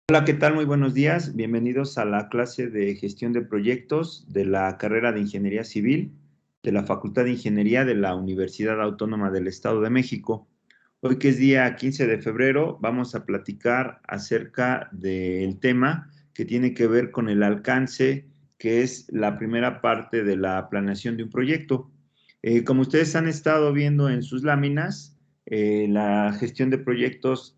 Hola, ¿qué tal? Muy buenos días. Bienvenidos a la clase de gestión de proyectos de la carrera de Ingeniería Civil de la Facultad de Ingeniería de la Universidad Autónoma del Estado de México. Hoy que es día 15 de febrero, vamos a platicar acerca del tema que tiene que ver con el alcance, que es la primera parte de la planeación de un proyecto. Como ustedes han estado viendo en sus láminas, la gestión de proyectos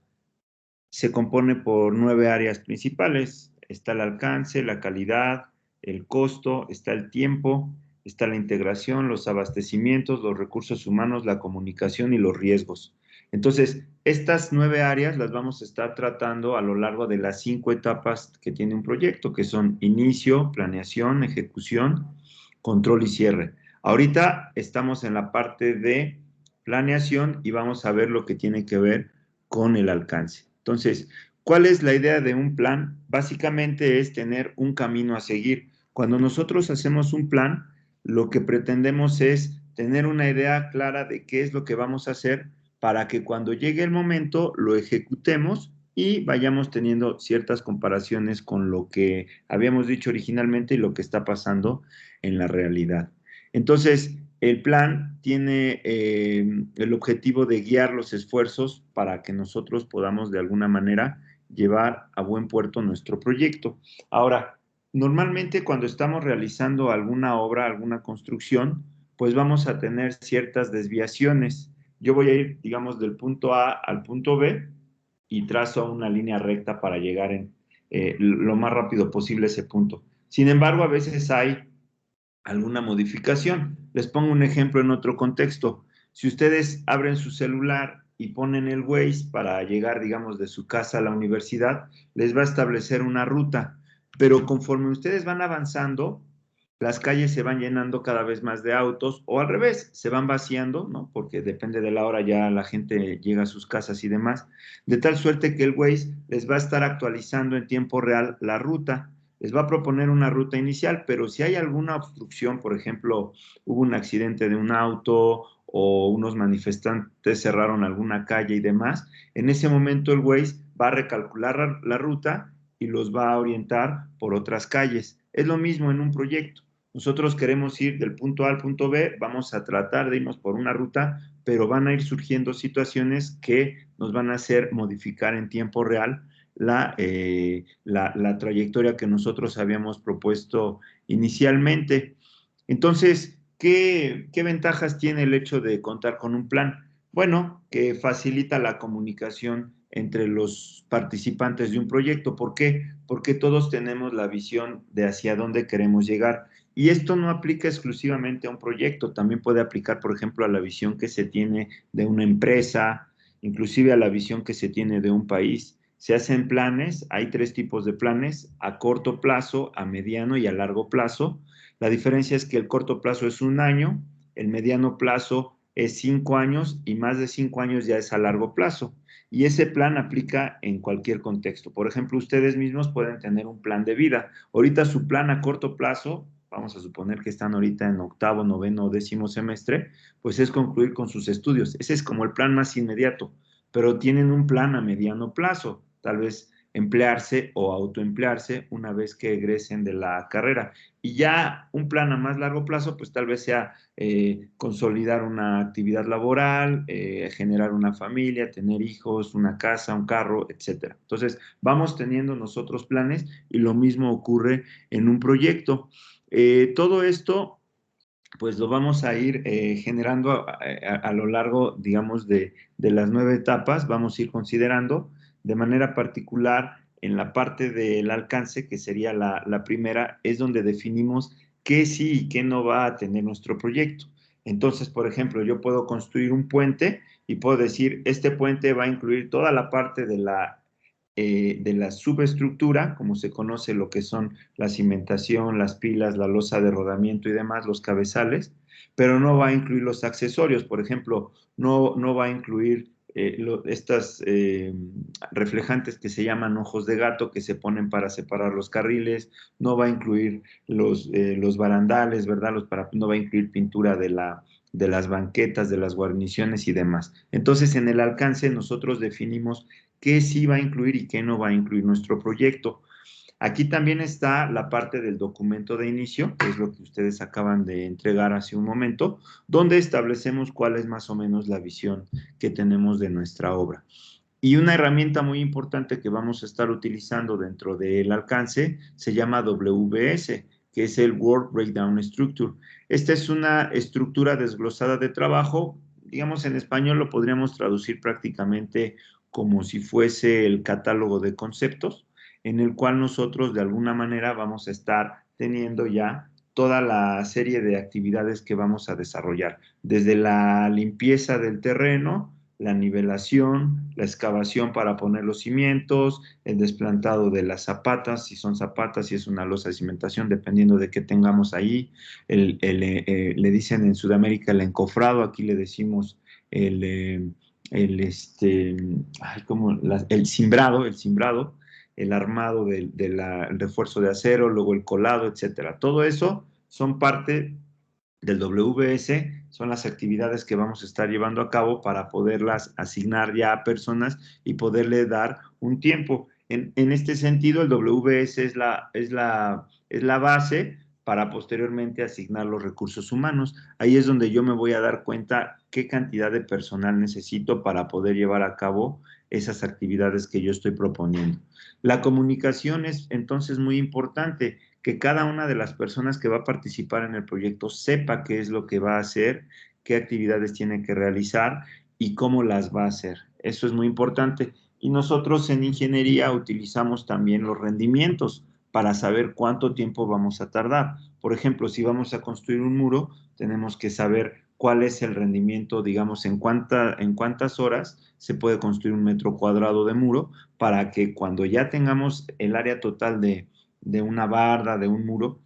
se compone por 9 áreas principales. Está el alcance, la calidad, el costo, está el tiempo, está la integración, los abastecimientos, los recursos humanos, la comunicación y los riesgos. Entonces, estas 9 áreas las vamos a estar tratando a lo largo de las 5 etapas que tiene un proyecto, que son inicio, planeación, ejecución, control y cierre. Ahorita estamos en la parte de planeación y vamos a ver lo que tiene que ver con el alcance. Entonces, ¿cuál es la idea de un plan? Básicamente es tener un camino a seguir. Cuando nosotros hacemos un plan, lo que pretendemos es tener una idea clara de qué es lo que vamos a hacer para que cuando llegue el momento lo ejecutemos y vayamos teniendo ciertas comparaciones con lo que habíamos dicho originalmente y lo que está pasando en la realidad. Entonces, el plan tiene el objetivo de guiar los esfuerzos para que nosotros podamos de alguna manera llevar a buen puerto nuestro proyecto. Ahora, normalmente cuando estamos realizando alguna obra, alguna construcción, pues vamos a tener ciertas desviaciones. Yo voy a ir, digamos, del punto A al punto B y trazo una línea recta para llegar lo más rápido posible a ese punto. Sin embargo, a veces hay alguna modificación. Les pongo un ejemplo en otro contexto. Si ustedes abren su celular y ponen el Waze para llegar, digamos, de su casa a la universidad, les va a establecer una ruta, pero conforme ustedes van avanzando, las calles se van llenando cada vez más de autos o al revés, se van vaciando, ¿no? Porque depende de la hora ya la gente llega a sus casas y demás, de tal suerte que el Waze les va a estar actualizando en tiempo real la ruta, les va a proponer una ruta inicial, pero si hay alguna obstrucción, por ejemplo, hubo un accidente de un auto o unos manifestantes cerraron alguna calle y demás, en ese momento el Waze va a recalcular la ruta y los va a orientar por otras calles. Es lo mismo en un proyecto. Nosotros queremos ir del punto A al punto B, vamos a tratar de irnos por una ruta, pero van a ir surgiendo situaciones que nos van a hacer modificar en tiempo real la trayectoria que nosotros habíamos propuesto inicialmente. Entonces, ¿qué ventajas tiene el hecho de contar con un plan? Bueno, que facilita la comunicación entre los participantes de un proyecto. ¿Por qué? Porque todos tenemos la visión de hacia dónde queremos llegar. Y esto no aplica exclusivamente a un proyecto, también puede aplicar, por ejemplo, a la visión que se tiene de una empresa, inclusive a la visión que se tiene de un país. Se hacen planes, hay 3 tipos de planes: a corto plazo, a mediano y a largo plazo. La diferencia es que el corto plazo es 1 año, el mediano plazo es 5 años y más de 5 años ya es a largo plazo. Y ese plan aplica en cualquier contexto. Por ejemplo, ustedes mismos pueden tener un plan de vida. Ahorita su plan a corto plazo, vamos a suponer que están ahorita en octavo, noveno o 10.º semestre, pues es concluir con sus estudios. Ese es como el plan más inmediato, pero tienen un plan a mediano plazo, tal vez emplearse o autoemplearse una vez que egresen de la carrera. Y ya un plan a más largo plazo, pues tal vez sea consolidar una actividad laboral, generar una familia, tener hijos, una casa, un carro, etcétera. Entonces, vamos teniendo nosotros planes y lo mismo ocurre en un proyecto. Todo esto pues lo vamos a ir generando a lo largo, digamos, de las 9 etapas, vamos a ir considerando de manera particular en la parte del alcance, que sería la primera, es donde definimos qué sí y qué no va a tener nuestro proyecto. Entonces, por ejemplo, yo puedo construir un puente y puedo decir, este puente va a incluir toda la parte de la subestructura, como se conoce lo que son la cimentación, las pilas, la losa de rodamiento y demás, los cabezales, pero no va a incluir los accesorios. Por ejemplo, no va a incluir estas reflejantes que se llaman ojos de gato que se ponen para separar los carriles, no va a incluir los barandales, ¿verdad? No va a incluir pintura de las banquetas, de las guarniciones y demás. Entonces, en el alcance nosotros definimos qué sí va a incluir y qué no va a incluir nuestro proyecto. Aquí también está la parte del documento de inicio, que es lo que ustedes acaban de entregar hace un momento, donde establecemos cuál es más o menos la visión que tenemos de nuestra obra. Y una herramienta muy importante que vamos a estar utilizando dentro del alcance se llama WBS, que es el Work Breakdown Structure. Esta es una estructura desglosada de trabajo, digamos en español lo podríamos traducir prácticamente como si fuese el catálogo de conceptos, en el cual nosotros de alguna manera vamos a estar teniendo ya toda la serie de actividades que vamos a desarrollar, desde la limpieza del terreno, la nivelación, la excavación para poner los cimientos, el desplantado de las zapatas, si son zapatas, si es una losa de cimentación, dependiendo de qué tengamos ahí. Le dicen en Sudamérica el encofrado, aquí le decimos el, el cimbrado, el armado el refuerzo de acero, luego el colado, etcétera. Todo eso son parte del WBS, son las actividades que vamos a estar llevando a cabo para poderlas asignar ya a personas y poderle dar un tiempo. En este sentido, el WBS es la base para posteriormente asignar los recursos humanos. Ahí es donde yo me voy a dar cuenta qué cantidad de personal necesito para poder llevar a cabo esas actividades que yo estoy proponiendo. La comunicación es entonces muy importante, que cada una de las personas que va a participar en el proyecto sepa qué es lo que va a hacer, qué actividades tiene que realizar y cómo las va a hacer. Eso es muy importante. Y nosotros en ingeniería utilizamos también los rendimientos para saber cuánto tiempo vamos a tardar. Por ejemplo, si vamos a construir un muro, tenemos que saber cuál es el rendimiento, digamos, en cuántas horas se puede construir un metro cuadrado de muro, para que cuando ya tengamos el área total de una barda, de un muro,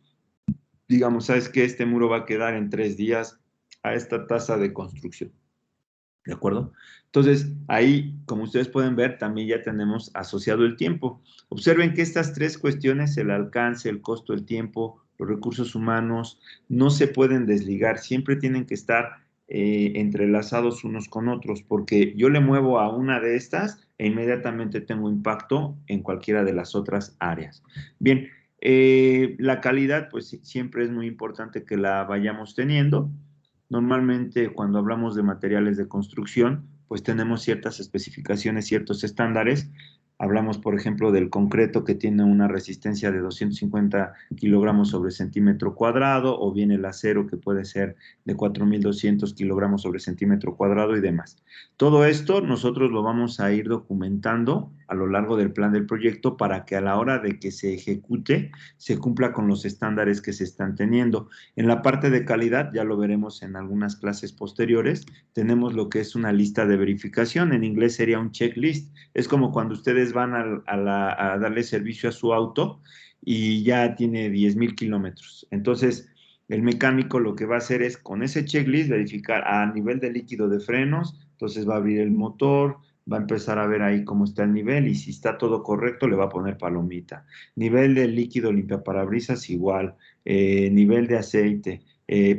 digamos, sabes que este muro va a quedar en 3 días a esta tasa de construcción. ¿De acuerdo? Entonces, ahí, como ustedes pueden ver, también ya tenemos asociado el tiempo. Observen que estas tres cuestiones, el alcance, el costo, el tiempo, los recursos humanos, no se pueden desligar, siempre tienen que estar entrelazados unos con otros, porque yo le muevo a una de estas e inmediatamente tengo impacto en cualquiera de las otras áreas. Bien, la calidad, pues siempre es muy importante que la vayamos teniendo. Normalmente cuando hablamos de materiales de construcción, pues tenemos ciertas especificaciones, ciertos estándares. Hablamos, por ejemplo, del concreto que tiene una resistencia de 250 kilogramos sobre centímetro cuadrado, o bien el acero que puede ser de 4.200 kilogramos sobre centímetro cuadrado y demás. Todo esto nosotros lo vamos a ir documentando a lo largo del plan del proyecto para que a la hora de que se ejecute se cumpla con los estándares que se están teniendo. En la parte de calidad, ya lo veremos en algunas clases posteriores, tenemos lo que es una lista de verificación, en inglés sería un checklist. Es como cuando ustedes van a darle servicio a su auto y ya tiene 10,000 kilómetros. Entonces, el mecánico lo que va a hacer es con ese checklist verificar a nivel de líquido de frenos, entonces va a abrir el motor, va a empezar a ver ahí cómo está el nivel y si está todo correcto le va a poner palomita. Nivel de líquido limpiaparabrisas igual, nivel de aceite,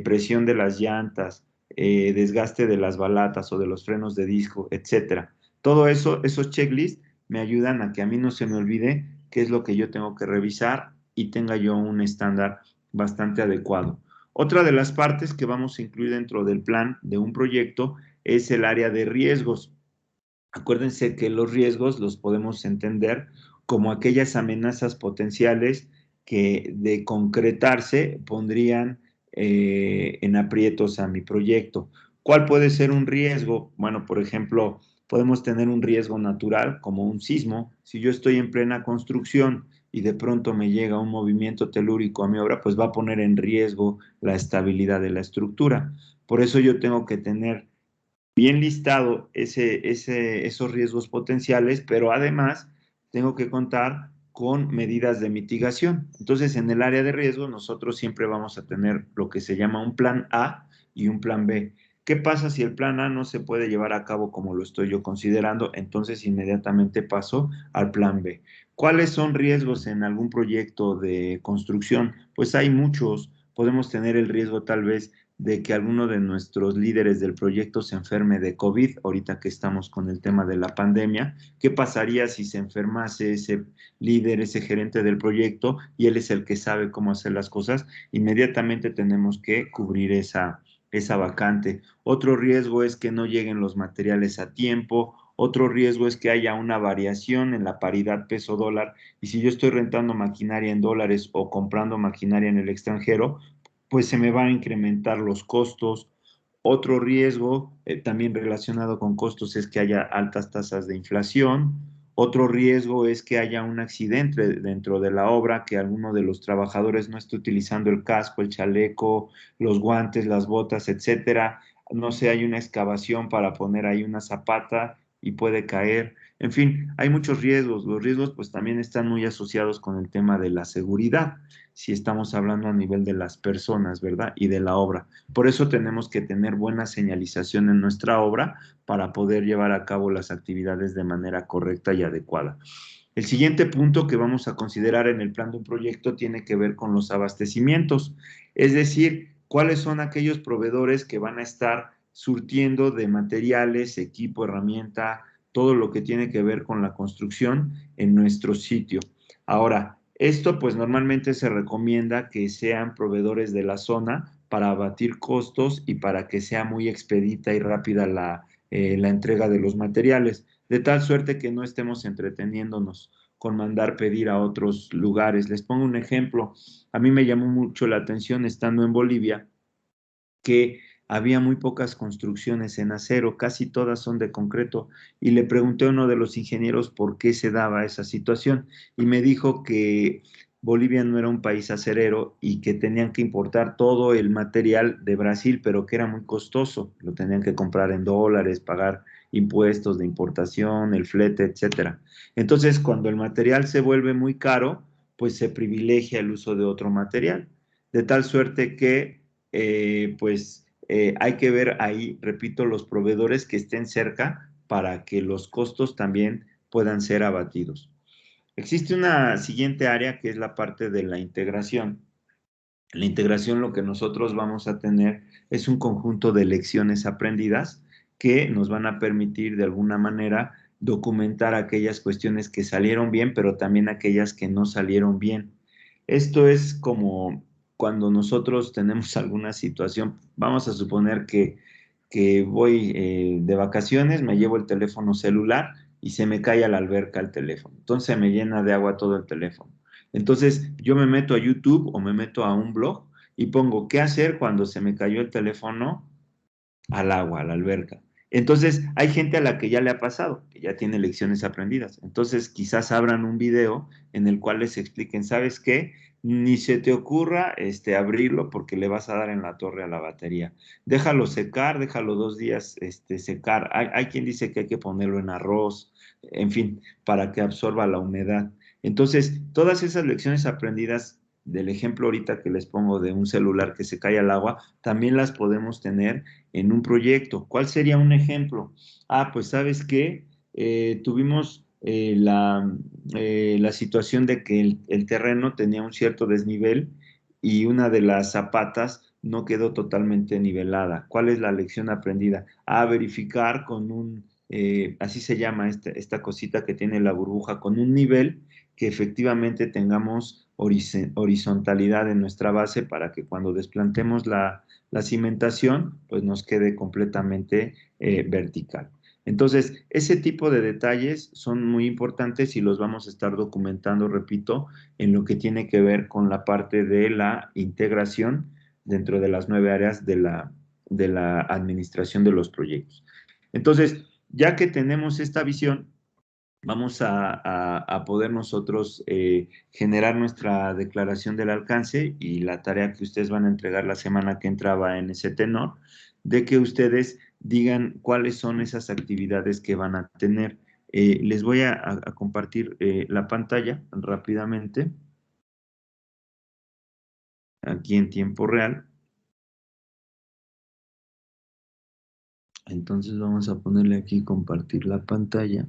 presión de las llantas, desgaste de las balatas o de los frenos de disco, etcétera. Todo eso, esos checklists me ayudan a que a mí no se me olvide qué es lo que yo tengo que revisar y tenga yo un estándar bastante adecuado. Otra de las partes que vamos a incluir dentro del plan de un proyecto es el área de riesgos. Acuérdense que los riesgos los podemos entender como aquellas amenazas potenciales que de concretarse pondrían en aprietos a mi proyecto. ¿Cuál puede ser un riesgo? Bueno, por ejemplo, podemos tener un riesgo natural como un sismo. Si yo estoy en plena construcción y de pronto me llega un movimiento telúrico a mi obra, pues va a poner en riesgo la estabilidad de la estructura. Por eso yo tengo que tener bien listado esos riesgos potenciales, pero además tengo que contar con medidas de mitigación. Entonces, en el área de riesgo, nosotros siempre vamos a tener lo que se llama un plan A y un plan B. ¿Qué pasa si el plan A no se puede llevar a cabo como lo estoy yo considerando? Entonces, inmediatamente paso al plan B. ¿Cuáles son riesgos en algún proyecto de construcción? Pues hay muchos. Podemos tener el riesgo tal vez de que alguno de nuestros líderes del proyecto se enferme de COVID, ahorita que estamos con el tema de la pandemia. ¿Qué pasaría si se enfermase ese líder, ese gerente del proyecto, y él es el que sabe cómo hacer las cosas? Inmediatamente tenemos que cubrir esa vacante. Otro riesgo es que no lleguen los materiales a tiempo. Otro riesgo es que haya una variación en la paridad peso-dólar, y si yo estoy rentando maquinaria en dólares o comprando maquinaria en el extranjero, pues se me van a incrementar los costos. Otro riesgo también relacionado con costos es que haya altas tasas de inflación. Otro riesgo es que haya un accidente dentro de la obra, que alguno de los trabajadores no esté utilizando el casco, el chaleco, los guantes, las botas, etcétera. No sé, hay una excavación para poner ahí una zapata y puede caer. En fin, hay muchos riesgos. Los riesgos pues también están muy asociados con el tema de la seguridad, si estamos hablando a nivel de las personas, ¿verdad? Y de la obra. Por eso tenemos que tener buena señalización en nuestra obra para poder llevar a cabo las actividades de manera correcta y adecuada. El siguiente punto que vamos a considerar en el plan de un proyecto tiene que ver con los abastecimientos, es decir, cuáles son aquellos proveedores que van a estar surtiendo de materiales, equipo, herramienta, todo lo que tiene que ver con la construcción en nuestro sitio. Ahora, esto pues normalmente se recomienda que sean proveedores de la zona para abatir costos y para que sea muy expedita y rápida la entrega de los materiales, de tal suerte que no estemos entreteniéndonos con mandar pedir a otros lugares. Les pongo un ejemplo. A mí me llamó mucho la atención estando en Bolivia que había muy pocas construcciones en acero, casi todas son de concreto, y le pregunté a uno de los ingenieros por qué se daba esa situación, y me dijo que Bolivia no era un país acerero y que tenían que importar todo el material de Brasil, pero que era muy costoso, lo tenían que comprar en dólares, pagar impuestos de importación, el flete, etcétera. Entonces, cuando el material se vuelve muy caro, pues se privilegia el uso de otro material, de tal suerte que hay que ver ahí, repito, los proveedores que estén cerca para que los costos también puedan ser abatidos. Existe una siguiente área que es la parte de la integración. En la integración lo que nosotros vamos a tener es un conjunto de lecciones aprendidas que nos van a permitir de alguna manera documentar aquellas cuestiones que salieron bien, pero también aquellas que no salieron bien. Esto es como cuando nosotros tenemos alguna situación, vamos a suponer que voy de vacaciones, me llevo el teléfono celular y se me cae a la alberca el teléfono. Entonces me llena de agua todo el teléfono. Entonces yo me meto a YouTube o me meto a un blog y pongo qué hacer cuando se me cayó el teléfono al agua, a la alberca. Entonces, hay gente a la que ya le ha pasado, que ya tiene lecciones aprendidas. Entonces, quizás abran un video en el cual les expliquen, ¿sabes qué? Ni se te ocurra abrirlo porque le vas a dar en la torre a la batería. Déjalo secar, déjalo 2 días secar. Hay quien dice que hay que ponerlo en arroz, en fin, para que absorba la humedad. Entonces, todas esas lecciones aprendidas del ejemplo ahorita que les pongo de un celular que se cae al agua, también las podemos tener en un proyecto. ¿Cuál sería un ejemplo? Pues sabes que tuvimos la situación de que el terreno tenía un cierto desnivel y una de las zapatas no quedó totalmente nivelada. ¿Cuál es la lección aprendida? A verificar con así se llama esta cosita que tiene la burbuja, con un nivel que efectivamente tengamos horizontalidad en nuestra base para que cuando desplantemos la cimentación, pues nos quede completamente vertical. Entonces, ese tipo de detalles son muy importantes y los vamos a estar documentando, repito, en lo que tiene que ver con la parte de la integración dentro de las 9 áreas de la administración de los proyectos. Entonces, ya que tenemos esta visión, vamos a poder nosotros generar nuestra declaración del alcance y la tarea que ustedes van a entregar la semana que entraba en ese tenor, de que ustedes digan cuáles son esas actividades que van a tener. Les voy a compartir la pantalla rápidamente, aquí en tiempo real. Entonces vamos a ponerle aquí compartir la pantalla.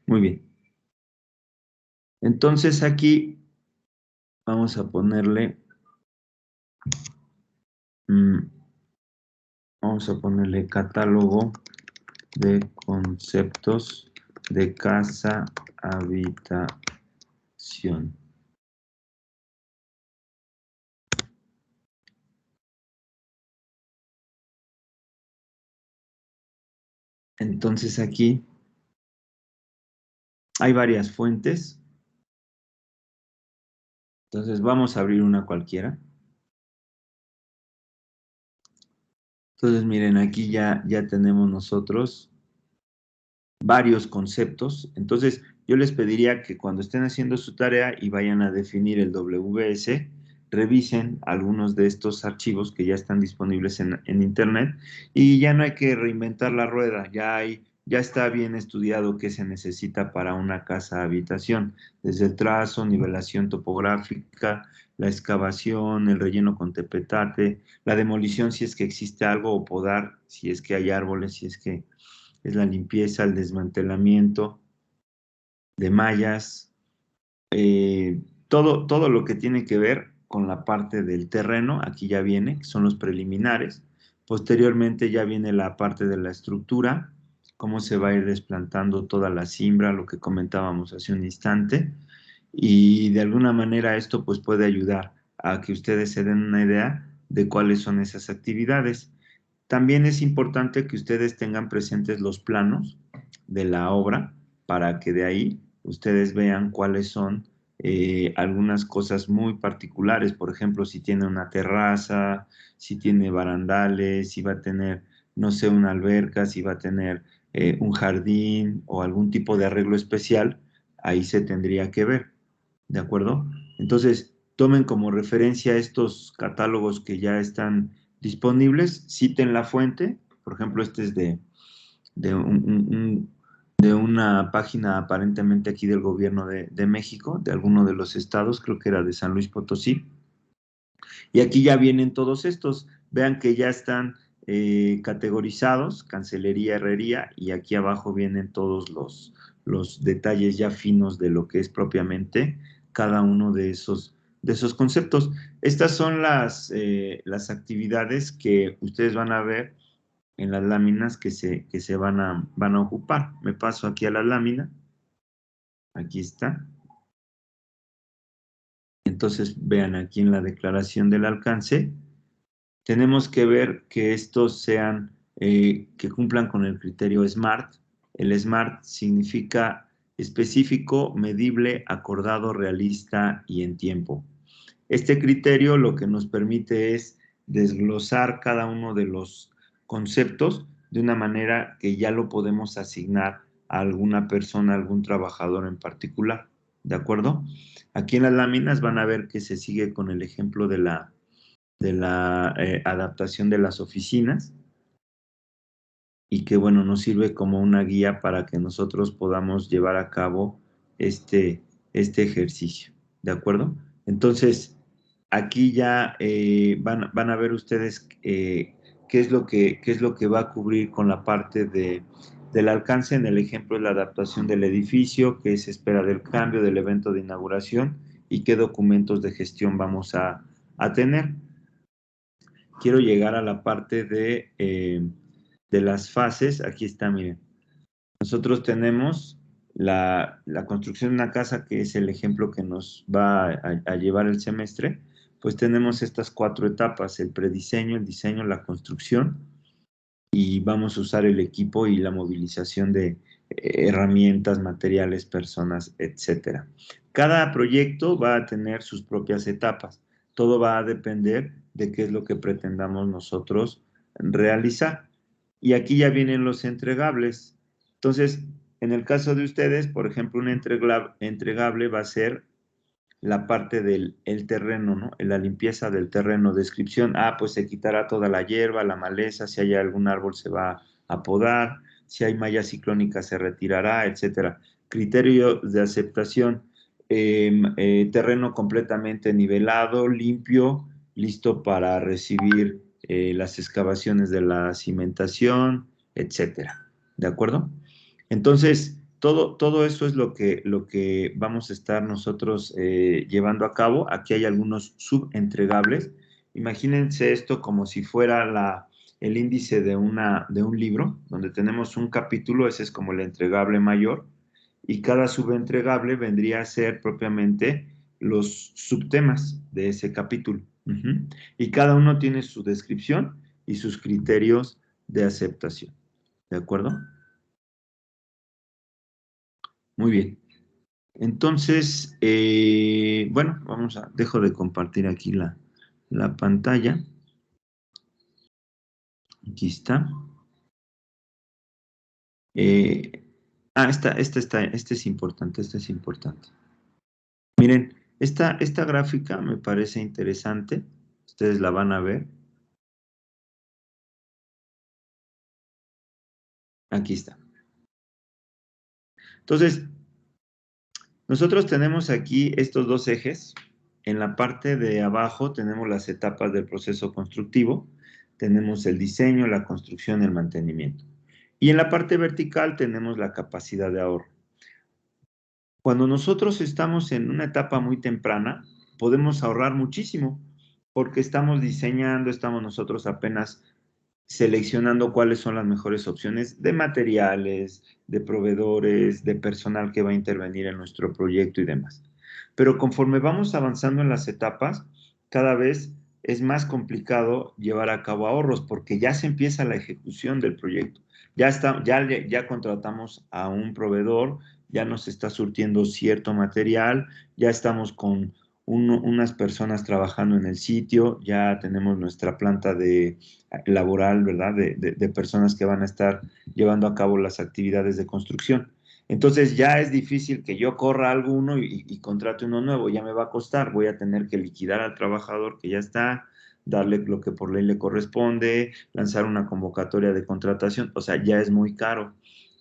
Muy bien. Entonces aquí vamos a ponerle, catálogo de conceptos de casa habitación. Entonces aquí hay varias fuentes. Entonces vamos a abrir una cualquiera. Entonces miren, aquí ya tenemos nosotros varios conceptos. Entonces yo les pediría que cuando estén haciendo su tarea y vayan a definir el WS, revisen algunos de estos archivos que ya están disponibles en Internet y ya no hay que reinventar la rueda, ya está bien estudiado qué se necesita para una casa habitación, desde el trazo, nivelación topográfica, la excavación, el relleno con tepetate, la demolición si es que existe algo o podar si es que hay árboles, si es que es la limpieza, el desmantelamiento de mallas, todo lo que tiene que ver con la parte del terreno, aquí ya viene, que son los preliminares. Posteriormente ya viene la parte de la estructura, cómo se va a ir desplantando toda la cimbra, lo que comentábamos hace un instante, y de alguna manera esto pues puede ayudar a que ustedes se den una idea de cuáles son esas actividades. También es importante que ustedes tengan presentes los planos de la obra para que de ahí ustedes vean cuáles son algunas cosas muy particulares. Por ejemplo, si tiene una terraza, si tiene barandales, si va a tener, no sé, una alberca, si va a tener un jardín o algún tipo de arreglo especial, ahí se tendría que ver, ¿de acuerdo? Entonces, tomen como referencia estos catálogos que ya están disponibles, citen la fuente, por ejemplo, este es de una página aparentemente aquí del gobierno de México, de alguno de los estados, creo que era de San Luis Potosí, y aquí ya vienen todos estos, vean que ya están categorizados, cancelería, herrería, y aquí abajo vienen todos los detalles ya finos de lo que es propiamente cada uno de esos conceptos. Estas son las actividades que ustedes van a ver en las láminas que se van a ocupar. Me paso aquí a la lámina. Aquí está. Entonces, vean aquí en la declaración del alcance, tenemos que ver que estos sean, que cumplan con el criterio SMART. El SMART significa específico, medible, acordado, realista y en tiempo. Este criterio lo que nos permite es desglosar cada uno de los conceptos de una manera que ya lo podemos asignar a alguna persona, a algún trabajador en particular. ¿De acuerdo? Aquí en las láminas van a ver que se sigue con el ejemplo de la adaptación de las oficinas y que, bueno, nos sirve como una guía para que nosotros podamos llevar a cabo este ejercicio. ¿De acuerdo? Entonces, aquí ya van a ver ustedes qué es lo que va a cubrir con la parte del alcance. En el ejemplo es la adaptación del edificio, qué se espera del cambio, del evento de inauguración y qué documentos de gestión vamos a tener. Quiero llegar a la parte de las fases. Aquí está, miren. Nosotros tenemos la construcción de una casa, que es el ejemplo que nos va a llevar el semestre. Pues tenemos estas 4 etapas: el prediseño, el diseño, la construcción, y vamos a usar el equipo y la movilización de herramientas, materiales, personas, etcétera. Cada proyecto va a tener sus propias etapas. Todo va a depender de qué es lo que pretendamos nosotros realizar. Y aquí ya vienen los entregables. Entonces, en el caso de ustedes, por ejemplo, un entregable va a ser la parte del terreno, ¿no? La limpieza del terreno, descripción, pues se quitará toda la hierba, la maleza, si hay algún árbol se va a podar, si hay malla ciclónica se retirará, etcétera. Criterio de aceptación, terreno completamente nivelado, limpio, listo para recibir las excavaciones de la cimentación, etcétera. ¿De acuerdo? Entonces, todo eso es lo que vamos a estar nosotros llevando a cabo. Aquí hay algunos subentregables. Imagínense esto como si fuera el índice de un libro, donde tenemos un capítulo, ese es como el entregable mayor, y cada subentregable vendría a ser propiamente los subtemas de ese capítulo. Y cada uno tiene su descripción y sus criterios de aceptación. ¿De acuerdo? Muy bien. Entonces, bueno, dejo de compartir aquí la pantalla. Aquí está. Eh, este es importante, este es importante. Miren, esta gráfica me parece interesante. Ustedes la van a ver. Aquí está. Entonces, nosotros tenemos aquí estos dos ejes. En la parte de abajo tenemos las etapas del proceso constructivo. Tenemos el diseño, la construcción y el mantenimiento. Y en la parte vertical tenemos la capacidad de ahorro. Cuando nosotros estamos en una etapa muy temprana, podemos ahorrar muchísimo porque estamos diseñando, estamos nosotros apenas seleccionando cuáles son las mejores opciones de materiales, de proveedores, de personal que va a intervenir en nuestro proyecto y demás. Pero conforme vamos avanzando en las etapas, cada vez es más complicado llevar a cabo ahorros porque ya se empieza la ejecución del proyecto. Ya contratamos a un proveedor, ya nos está surtiendo cierto material, ya estamos con unas personas trabajando en el sitio, ya tenemos nuestra planta laboral, ¿verdad? De personas que van a estar llevando a cabo las actividades de construcción. Entonces ya es difícil que yo corra alguno y contrate uno nuevo, ya me va a costar, voy a tener que liquidar al trabajador que ya está, darle lo que por ley le corresponde, lanzar una convocatoria de contratación, o sea, ya es muy caro,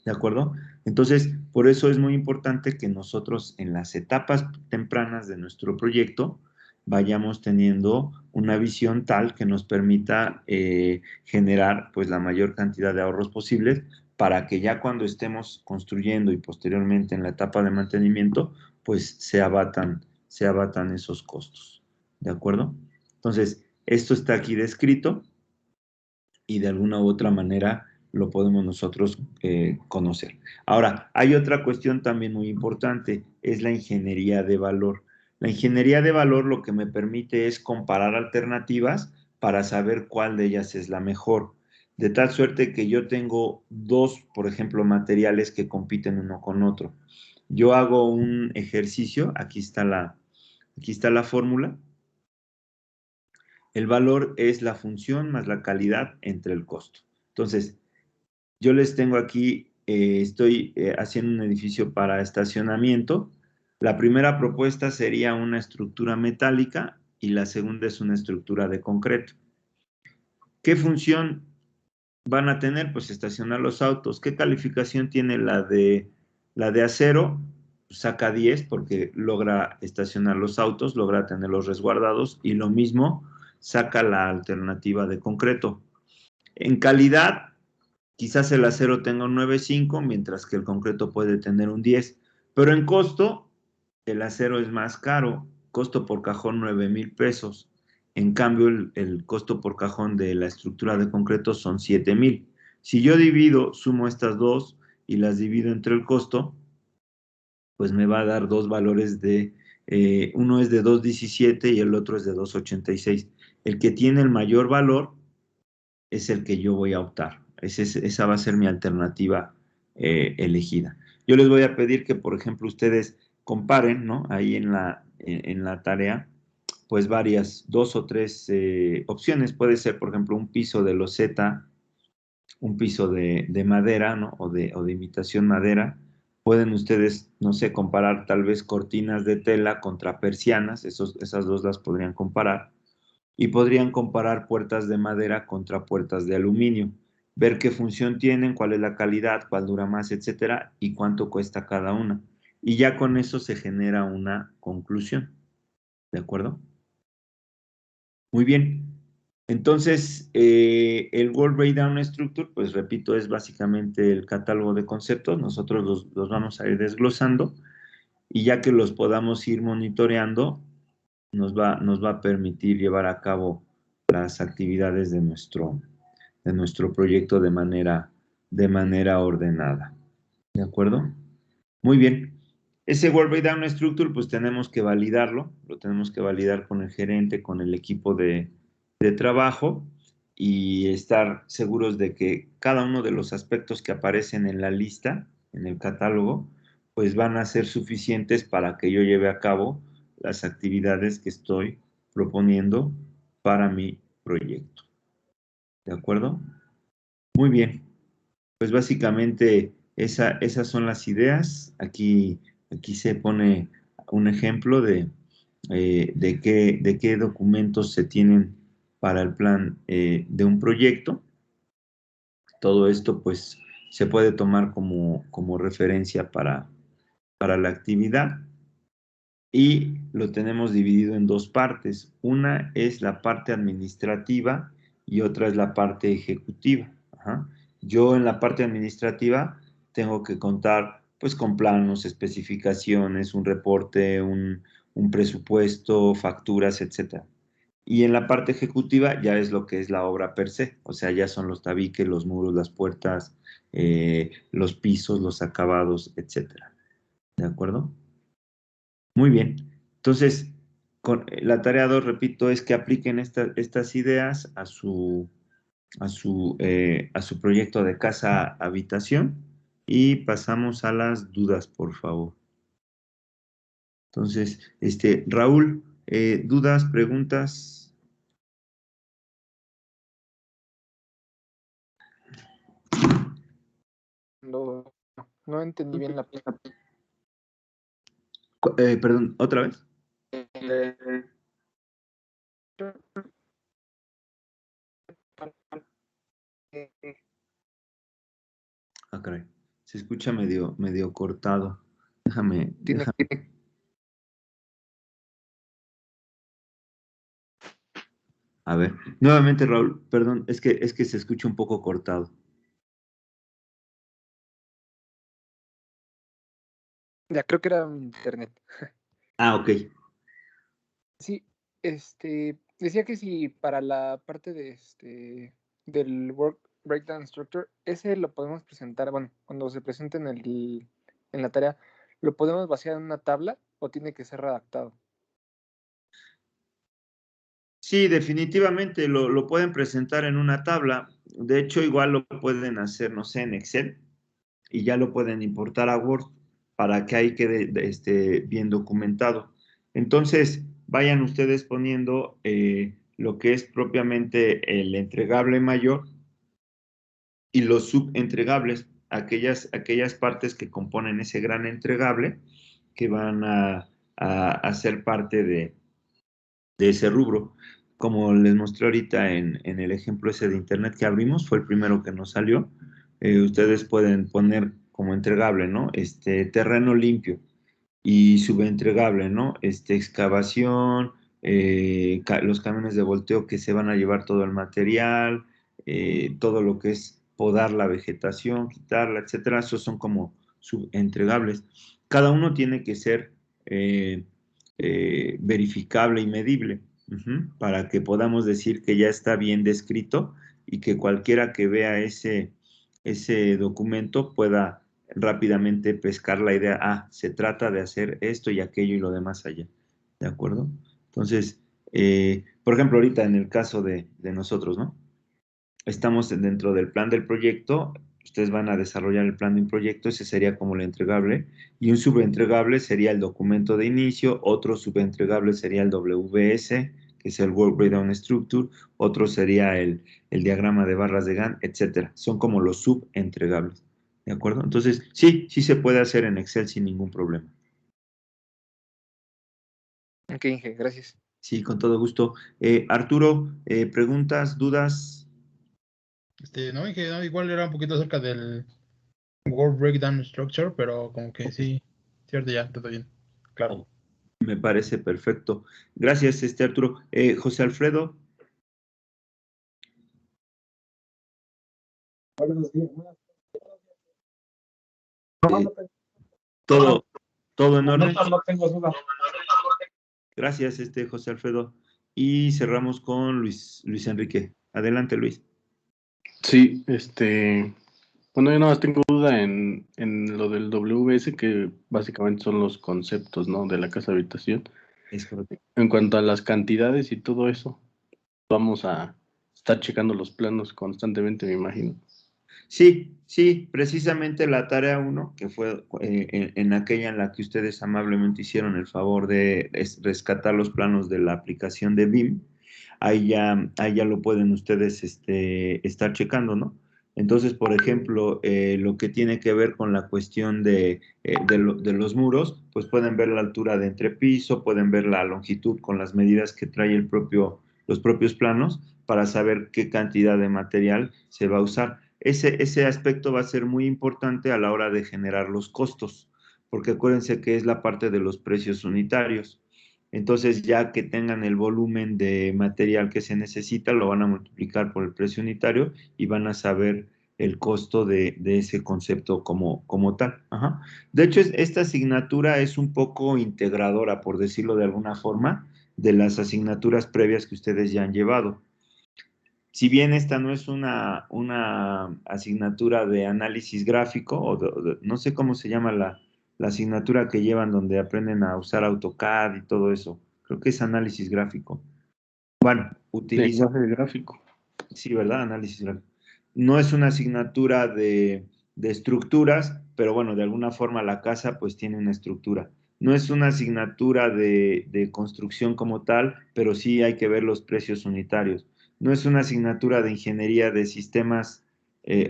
¿de acuerdo? Entonces, por eso es muy importante que nosotros en las etapas tempranas de nuestro proyecto vayamos teniendo una visión tal que nos permita generar pues la mayor cantidad de ahorros posibles para que ya cuando estemos construyendo y posteriormente en la etapa de mantenimiento, pues se abatan esos costos. ¿De acuerdo? Entonces, esto está aquí descrito y de alguna u otra manera lo podemos nosotros conocer. Ahora, hay otra cuestión también muy importante, es la ingeniería de valor. La ingeniería de valor lo que me permite es comparar alternativas para saber cuál de ellas es la mejor. De tal suerte que yo tengo dos, por ejemplo, materiales que compiten uno con otro. Yo hago un ejercicio, aquí está la fórmula. El valor es la función más la calidad entre el costo. Entonces, yo les tengo aquí, estoy haciendo un edificio para estacionamiento. La primera propuesta sería una estructura metálica y la segunda es una estructura de concreto. ¿Qué función van a tener? Pues estacionar los autos. ¿Qué calificación tiene la de acero? Saca 10 porque logra estacionar los autos, logra tenerlos resguardados y lo mismo saca la alternativa de concreto. En calidad, quizás el acero tenga un 9.5, mientras que el concreto puede tener un 10. Pero en costo, el acero es más caro, costo por cajón 9,000 pesos. En cambio, el costo por cajón de la estructura de concreto son 7,000. Si yo sumo estas dos y las divido entre el costo, pues me va a dar dos valores uno es de 2,17 y el otro es de 2,86. El que tiene el mayor valor es el que yo voy a optar. Esa va a ser mi alternativa elegida. Yo les voy a pedir que, por ejemplo, ustedes comparen, ¿no? Ahí en la tarea, pues dos o tres opciones. Puede ser, por ejemplo, un piso de loseta, un piso de madera, ¿no? O de imitación madera. Pueden ustedes, no sé, comparar tal vez cortinas de tela contra persianas, esas dos las podrían comparar y podrían comparar puertas de madera contra puertas de aluminio, ver qué función tienen, cuál es la calidad, cuál dura más, etcétera, y cuánto cuesta cada una. Y ya con eso se genera una conclusión. ¿De acuerdo? Muy bien. Entonces, el World Breakdown Structure, pues repito, es básicamente el catálogo de conceptos. Nosotros los vamos a ir desglosando y ya que los podamos ir monitoreando, nos va a permitir llevar a cabo las actividades de nuestro proyecto de manera ordenada. ¿De acuerdo? Muy bien. Ese World Breakdown Structure, pues tenemos que validarlo, lo tenemos que validar con el gerente, con el equipo de trabajo y estar seguros de que cada uno de los aspectos que aparecen en la lista, en el catálogo, pues van a ser suficientes para que yo lleve a cabo las actividades que estoy proponiendo para mi proyecto. ¿De acuerdo? Muy bien. Pues básicamente esas son las ideas. Aquí se pone un ejemplo de qué documentos se tienen para el plan de un proyecto. Todo esto pues se puede tomar como referencia para la actividad y lo tenemos dividido en dos partes. Una es la parte administrativa y otra es la parte ejecutiva. Ajá. Yo en la parte administrativa tengo que contar pues con planos, especificaciones, un reporte, un presupuesto, facturas, etcétera. Y en la parte ejecutiva ya es lo que es la obra per se, o sea, ya son los tabiques, los muros, las puertas, los pisos, los acabados, etcétera. ¿De acuerdo? Muy bien. Entonces, la tarea 2, repito, es que apliquen estas ideas a su proyecto de casa habitación y pasamos a las dudas, por favor. Entonces, Raúl, dudas, preguntas. No entendí bien la... Perdón, ¿otra vez? Ah, caray. Se escucha medio cortado. Déjame. A ver, nuevamente, Raúl, perdón, es que se escucha un poco cortado. Ya creo que era mi internet. Ah, ok. Sí, decía que si para la parte del Work Breakdown Structure, ese lo podemos presentar, bueno, cuando se presente en la tarea, ¿lo podemos vaciar en una tabla o tiene que ser redactado? Sí, definitivamente lo pueden presentar en una tabla. De hecho, igual lo pueden hacer, no sé, en Excel y ya lo pueden importar a Word para que ahí quede bien documentado. Entonces, vayan ustedes poniendo lo que es propiamente el entregable mayor y los subentregables, aquellas partes que componen ese gran entregable que van a ser parte de ese rubro. Como les mostré ahorita en el ejemplo ese de internet que abrimos, fue el primero que nos salió. Ustedes pueden poner como entregable, ¿no? Terreno limpio y subentregable, ¿no? Excavación, los camiones de volteo que se van a llevar todo el material, todo lo que es podar la vegetación, quitarla, etcétera. Esos son como subentregables. Cada uno tiene que ser verificable y medible, para que podamos decir que ya está bien descrito y que cualquiera que vea ese documento pueda rápidamente pescar la idea, se trata de hacer esto y aquello y lo demás allá, ¿de acuerdo? Entonces, por ejemplo, ahorita en el caso de nosotros, ¿no? Estamos dentro del plan del proyecto, ustedes van a desarrollar el plan de un proyecto, ese sería como el entregable, y un subentregable sería el documento de inicio, otro subentregable sería el WBS, que es el Work Breakdown Structure, otro sería el diagrama de barras de Gantt, etcétera. Son como los subentregables, ¿de acuerdo? Entonces, sí se puede hacer en Excel sin ningún problema. Ok, Inge, gracias. Sí, con todo gusto. Arturo, preguntas, dudas. No, dije, no, igual era un poquito acerca del World Breakdown Structure, pero como que sí, cierto, ya, todo bien. Claro. Me parece perfecto. Gracias, Arturo. José Alfredo. Todo en orden. No tengo duda. Gracias, José Alfredo. Y cerramos con Luis Enrique. Adelante, Luis. Sí, bueno, yo nada más tengo duda en lo del WS, que básicamente son los conceptos, ¿no?, de la casa habitación. Es correcto. En cuanto a las cantidades y todo eso, vamos a estar checando los planos constantemente, me imagino. Sí, precisamente la tarea 1, que fue en aquella en la que ustedes amablemente hicieron el favor de rescatar los planos de la aplicación de BIM, ahí ya lo pueden ustedes estar checando, ¿no? Entonces, por ejemplo, lo que tiene que ver con la cuestión de los muros, pues pueden ver la altura de entrepiso, pueden ver la longitud con las medidas que trae los propios planos para saber qué cantidad de material se va a usar. Ese aspecto va a ser muy importante a la hora de generar los costos, porque acuérdense que es la parte de los precios unitarios. Entonces, ya que tengan el volumen de material que se necesita, lo van a multiplicar por el precio unitario y van a saber el costo de ese concepto como tal. Ajá. De hecho, esta asignatura es un poco integradora, por decirlo de alguna forma, de las asignaturas previas que ustedes ya han llevado. Si bien esta no es una asignatura de análisis gráfico, no sé cómo se llama la asignatura que llevan donde aprenden a usar AutoCAD y todo eso. Creo que es análisis gráfico. Bueno, utiliza... Lenguaje gráfico. Sí, ¿verdad? Análisis gráfico. No es una asignatura de estructuras, pero bueno, de alguna forma la casa pues tiene una estructura. No es una asignatura de construcción como tal, pero sí hay que ver los precios unitarios. No es una asignatura de ingeniería de sistemas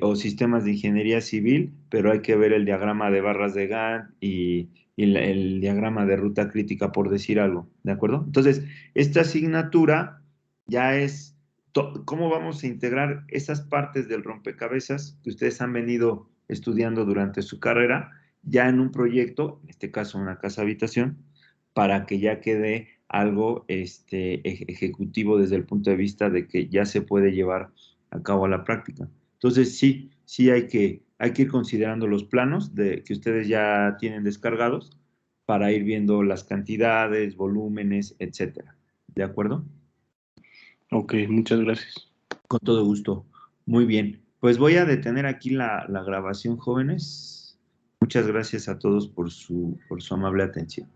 o sistemas de ingeniería civil, pero hay que ver el diagrama de barras de Gantt y el diagrama de ruta crítica, por decir algo, ¿de acuerdo? Entonces, esta asignatura ya es cómo vamos a integrar esas partes del rompecabezas que ustedes han venido estudiando durante su carrera, ya en un proyecto, en este caso una casa habitación, para que ya quede algo ejecutivo desde el punto de vista de que ya se puede llevar a cabo a la práctica. Entonces, sí hay que ir considerando los planos que ustedes ya tienen descargados para ir viendo las cantidades, volúmenes, etcétera. ¿De acuerdo? Ok, muchas gracias. Con todo gusto. Muy bien. Pues voy a detener aquí la grabación, jóvenes. Muchas gracias a todos por su amable atención.